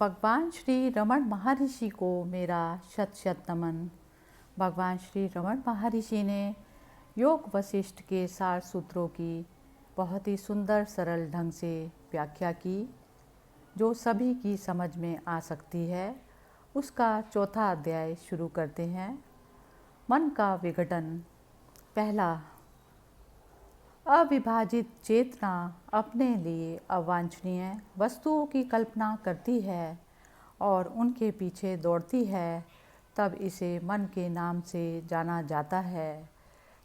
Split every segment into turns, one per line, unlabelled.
भगवान श्री रमण महर्षि को मेरा शत शत नमन। भगवान श्री रमण महर्षि ने योग वशिष्ठ के सार सूत्रों की बहुत ही सुंदर सरल ढंग से व्याख्या की, जो सभी की समझ में आ सकती है। उसका चौथा अध्याय शुरू करते हैं। मन का विघटन। पहला, अविभाजित चेतना अपने लिए अवांछनीय वस्तुओं की कल्पना करती है और उनके पीछे दौड़ती है, तब इसे मन के नाम से जाना जाता है।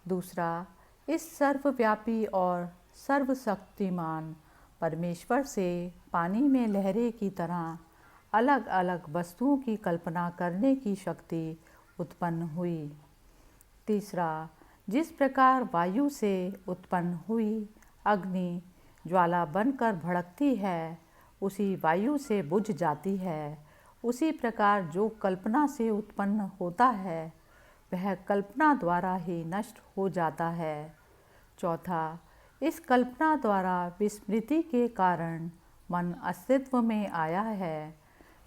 दूसरा, इस सर्वव्यापी और सर्वशक्तिमान परमेश्वर से पानी में लहरें की तरह अलग अलग वस्तुओं की कल्पना करने की शक्ति उत्पन्न हुई। तीसरा, जिस प्रकार वायु से उत्पन्न हुई अग्नि ज्वाला बनकर भड़कती है, उसी वायु से बुझ जाती है, उसी प्रकार जो कल्पना से उत्पन्न होता है वह कल्पना द्वारा ही नष्ट हो जाता है। चौथा, इस कल्पना द्वारा विस्मृति के कारण मन अस्तित्व में आया है।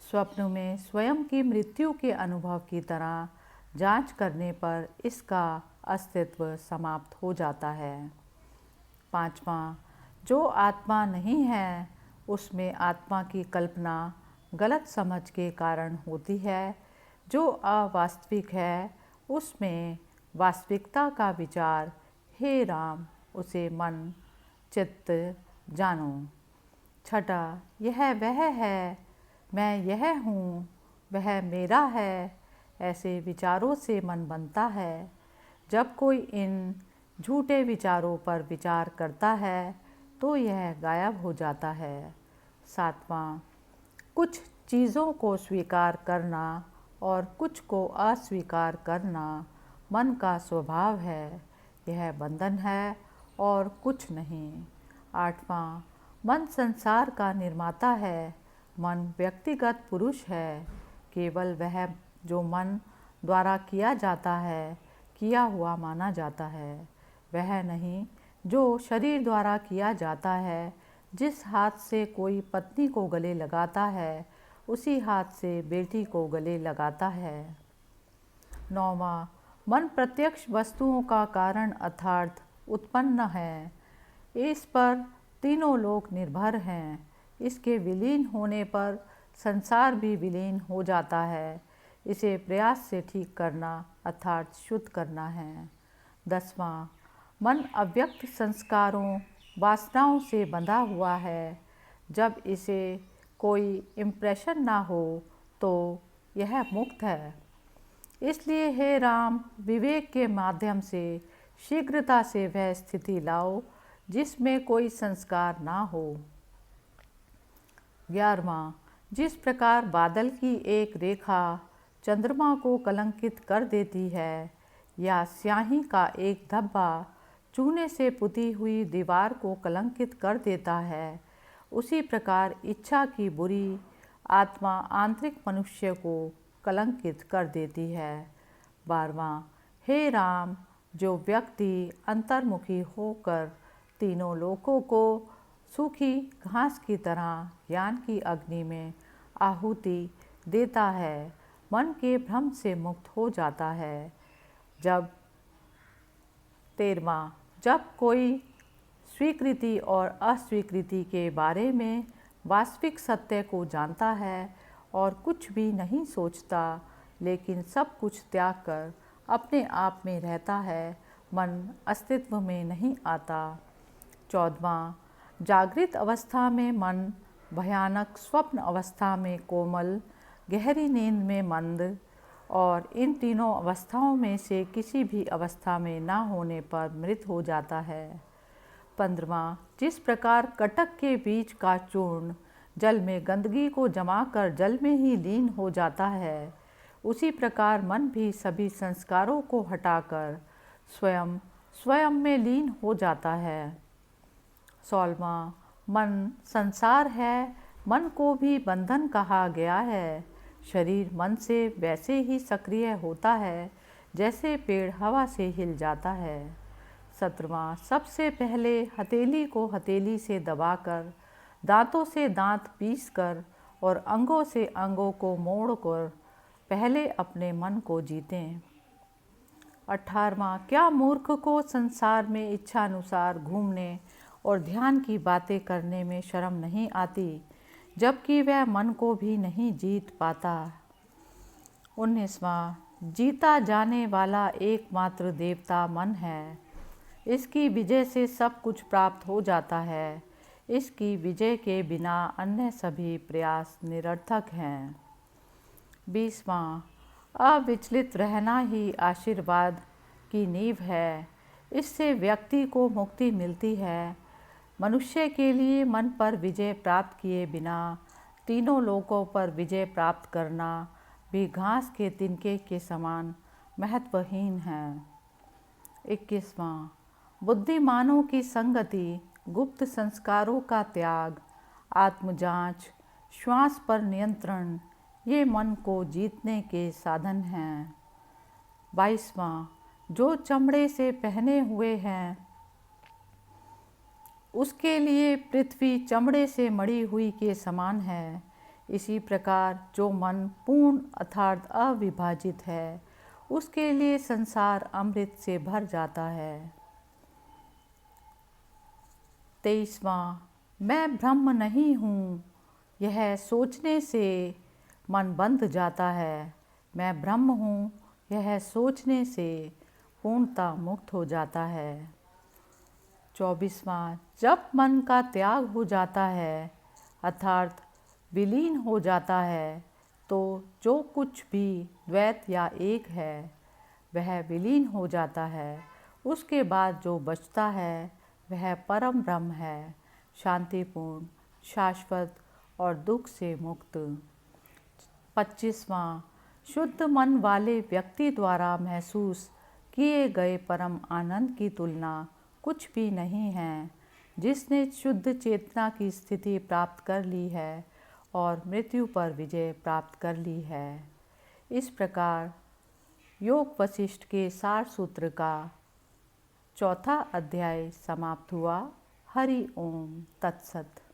स्वप्न में स्वयं की मृत्यु के अनुभव की तरह जांच करने पर इसका अस्तित्व समाप्त हो जाता है। पांचवा, जो आत्मा नहीं है उसमें आत्मा की कल्पना गलत समझ के कारण होती है। जो अवास्तविक है उसमें वास्तविकता का विचार, हे राम, उसे मन चित्त जानो। छठा, यह वह है, मैं यह हूँ, वह मेरा है, ऐसे विचारों से मन बनता है। जब कोई इन झूठे विचारों पर विचार करता है तो यह गायब हो जाता है। सातवां, कुछ चीज़ों को स्वीकार करना और कुछ को अस्वीकार करना मन का स्वभाव है, यह बंधन है और कुछ नहीं। आठवां, मन संसार का निर्माता है, मन व्यक्तिगत पुरुष है, केवल वह जो मन द्वारा किया जाता है किया हुआ माना जाता है, वह नहीं जो शरीर द्वारा किया जाता है। जिस हाथ से कोई पत्नी को गले लगाता है उसी हाथ से बेटी को गले लगाता है। नौवां, मन प्रत्यक्ष वस्तुओं का कारण अर्थात उत्पन्न है, इस पर तीनों लोक निर्भर हैं। इसके विलीन होने पर संसार भी विलीन हो जाता है। इसे प्रयास से ठीक करना अर्थात शुद्ध करना है। 10वां, मन अव्यक्त संस्कारों वासनाओं से बंधा हुआ है। जब इसे कोई इम्प्रेशन ना हो तो यह मुक्त है। इसलिए हे राम, विवेक के माध्यम से शीघ्रता से वह स्थिति लाओ जिसमें कोई संस्कार ना हो। 11वां, जिस प्रकार बादल की एक रेखा चंद्रमा को कलंकित कर देती है या स्याही का एक धब्बा चूने से पुती हुई दीवार को कलंकित कर देता है, उसी प्रकार इच्छा की बुरी आत्मा आंतरिक मनुष्य को कलंकित कर देती है। 12वां, हे राम, जो व्यक्ति अंतर्मुखी होकर तीनों लोकों को सूखी घास की तरह ज्ञान की अग्नि में आहुति देता है, मन के भ्रम से मुक्त हो जाता है। 13वां, जब कोई स्वीकृति और अस्वीकृति के बारे में वास्तविक सत्य को जानता है और कुछ भी नहीं सोचता, लेकिन सब कुछ त्याग कर अपने आप में रहता है, मन अस्तित्व में नहीं आता। 14वां, जागृत अवस्था में मन, भयानक स्वप्न अवस्था में कोमल, गहरी नींद में मंद और इन तीनों अवस्थाओं में से किसी भी अवस्था में ना होने पर मृत हो जाता है। 15वां, जिस प्रकार कटक के बीज का चूर्ण जल में गंदगी को जमाकर जल में ही लीन हो जाता है, उसी प्रकार मन भी सभी संस्कारों को हटाकर स्वयं स्वयं में लीन हो जाता है। 16वां, मन संसार है, मन को भी बंधन कहा गया है। शरीर मन से वैसे ही सक्रिय होता है जैसे पेड़ हवा से हिल जाता है। 17वां, सबसे पहले हथेली को हथेली से दबाकर, दांतों से दांत पीसकर और अंगों से अंगों को मोड़कर पहले अपने मन को जीतें। 18वां, क्या मूर्ख को संसार में इच्छानुसार घूमने और ध्यान की बातें करने में शर्म नहीं आती, जबकि वह मन को भी नहीं जीत पाता। 19वां, जीता जाने वाला एकमात्र देवता मन है। इसकी विजय से सब कुछ प्राप्त हो जाता है। इसकी विजय के बिना अन्य सभी प्रयास निरर्थक हैं। 20वां, अविचलित रहना ही आशीर्वाद की नींव है। इससे व्यक्ति को मुक्ति मिलती है। मनुष्य के लिए मन पर विजय प्राप्त किए बिना तीनों लोकों पर विजय प्राप्त करना भी घास के तिनके के समान महत्वहीन है। 21वां, बुद्धिमानों की संगति, गुप्त संस्कारों का त्याग, आत्मजांच, श्वास पर नियंत्रण, ये मन को जीतने के साधन हैं। 22वां, जो चमड़े से पहने हुए हैं उसके लिए पृथ्वी चमड़े से मड़ी हुई के समान है। इसी प्रकार जो मन पूर्ण अर्थात अविभाजित है, उसके लिए संसार अमृत से भर जाता है। 23वां, मैं ब्रह्म नहीं हूँ, यह सोचने से मन बंध जाता है। मैं ब्रह्म हूँ, यह सोचने से पूर्णता मुक्त हो जाता है। 24वां, जब मन का त्याग हो जाता है अर्थात विलीन हो जाता है, तो जो कुछ भी द्वैत या एक है वह विलीन हो जाता है। उसके बाद जो बचता है वह परम ब्रह्म है, शांतिपूर्ण, शाश्वत और दुख से मुक्त। 25वां, शुद्ध मन वाले व्यक्ति द्वारा महसूस किए गए परम आनंद की तुलना कुछ भी नहीं है। जिसने शुद्ध चेतना की स्थिति प्राप्त कर ली है और मृत्यु पर विजय प्राप्त कर ली है। इस प्रकार योग वशिष्ठ के सार सूत्र का 4था अध्याय समाप्त हुआ। हरि ओम तत्सत।